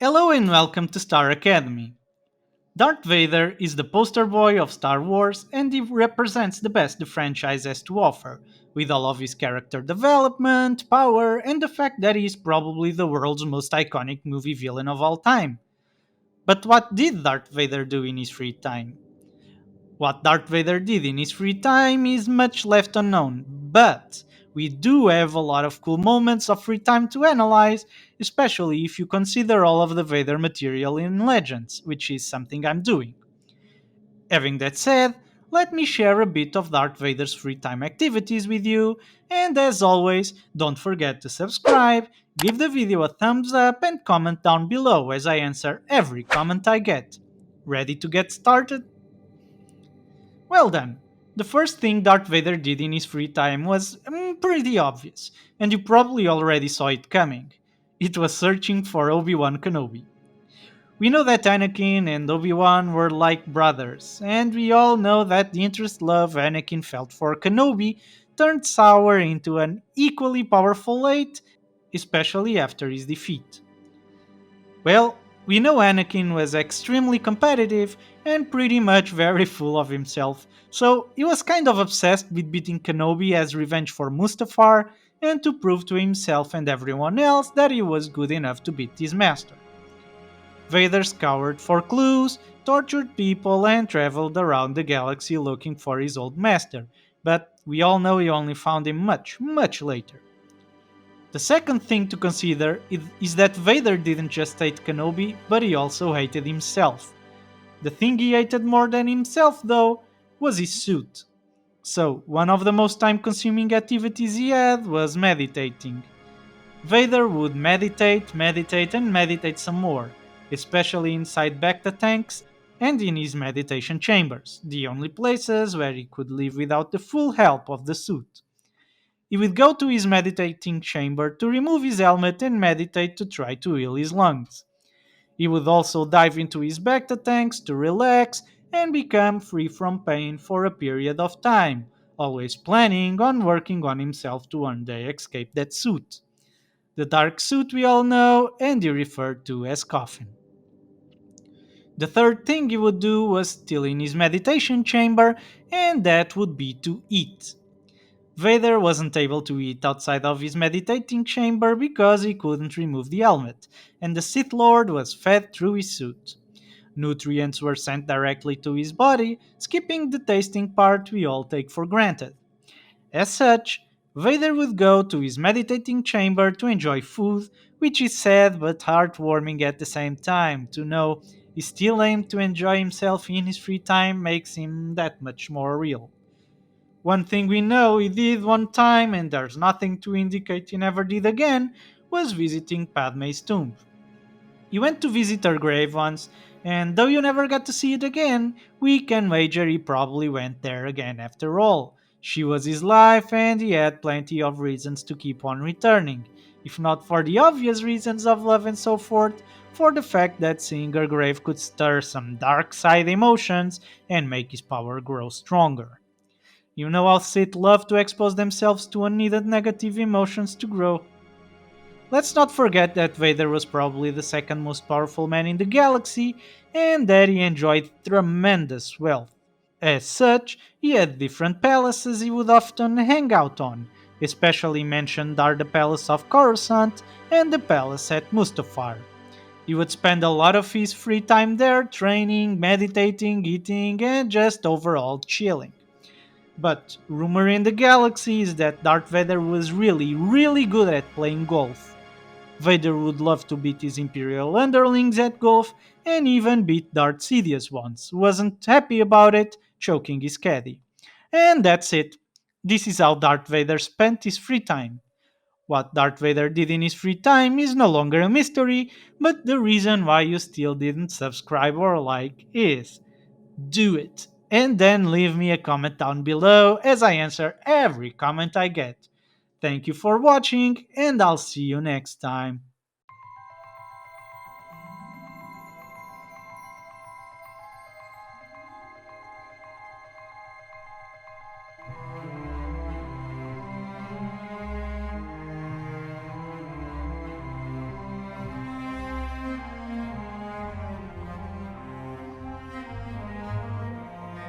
Hello and welcome to Star Academy. Darth Vader is the poster boy of Star Wars and he represents the best the franchise has to offer, with all of his character development, power, and the fact that he is probably the world's most iconic movie villain of all time. But what did Darth Vader do in his free time? What Darth Vader did in his free time is much left unknown, but we do have a lot of cool moments of free time to analyze, especially if you consider all of the Vader material in Legends, which is something I'm doing. Having that said, let me share a bit of Darth Vader's free time activities with you, and as always, don't forget to subscribe, give the video a thumbs up, and comment down below as I answer every comment I get. Ready to get started? Well then, the first thing Darth Vader did in his free time was pretty obvious, and you probably already saw it coming. It was searching for Obi-Wan Kenobi. We know that Anakin and Obi-Wan were like brothers, and we all know that the interest love Anakin felt for Kenobi turned sour into an equally powerful hate, especially after his defeat. Well, we know Anakin was extremely competitive and pretty much very full of himself, so he was kind of obsessed with beating Kenobi as revenge for Mustafar and to prove to himself and everyone else that he was good enough to beat his master. Vader scoured for clues, tortured people, and traveled around the galaxy looking for his old master, but we all know he only found him much, much later. The second thing to consider is that Vader didn't just hate Kenobi, but he also hated himself. The thing he hated more than himself, though, was his suit. So, one of the most time consuming activities he had was meditating. Vader would meditate, and meditate some more, especially inside Bacta tanks and in his meditation chambers, the only places where he could live without the full help of the suit. He would go to his meditating chamber to remove his helmet and meditate to try to heal his lungs. He would also dive into his Bacta tanks to relax and become free from pain for a period of time, always planning on working on himself to one day escape that suit. The dark suit we all know and he referred to as Coffin. The third thing he would do was still in his meditation chamber, and that would be to eat. Vader wasn't able to eat outside of his meditating chamber because he couldn't remove the helmet, and the Sith Lord was fed through his suit. Nutrients were sent directly to his body, skipping the tasting part we all take for granted. As such, Vader would go to his meditating chamber to enjoy food, which is sad but heartwarming at the same time. To know he still aimed to enjoy himself in his free time makes him that much more real. One thing we know he did one time, and there's nothing to indicate he never did again, was visiting Padme's tomb. You went to visit her grave once, and though you never got to see it again, we can wager he probably went there again after all. She was his life, and he had plenty of reasons to keep on returning. If not for the obvious reasons of love and so forth, for the fact that seeing her grave could stir some dark side emotions and make his power grow stronger. You know how Sith love to expose themselves to unneeded negative emotions to grow. Let's not forget that Vader was probably the second most powerful man in the galaxy and that he enjoyed tremendous wealth. As such, he had different palaces he would often hang out on. Especially mentioned are the Palace of Coruscant and the Palace at Mustafar. He would spend a lot of his free time there training, meditating, eating, and just overall chilling. But rumor in the galaxy is that Darth Vader was really, really good at playing golf. Vader would love to beat his Imperial underlings at golf and even beat Darth Sidious once. Wasn't happy about it, choking his caddy. And that's it. This is how Darth Vader spent his free time. What Darth Vader did in his free time is no longer a mystery, but the reason why you still didn't subscribe or like is do it. And then leave me a comment down below as I answer every comment I get. Thank you for watching, and I'll see you next time.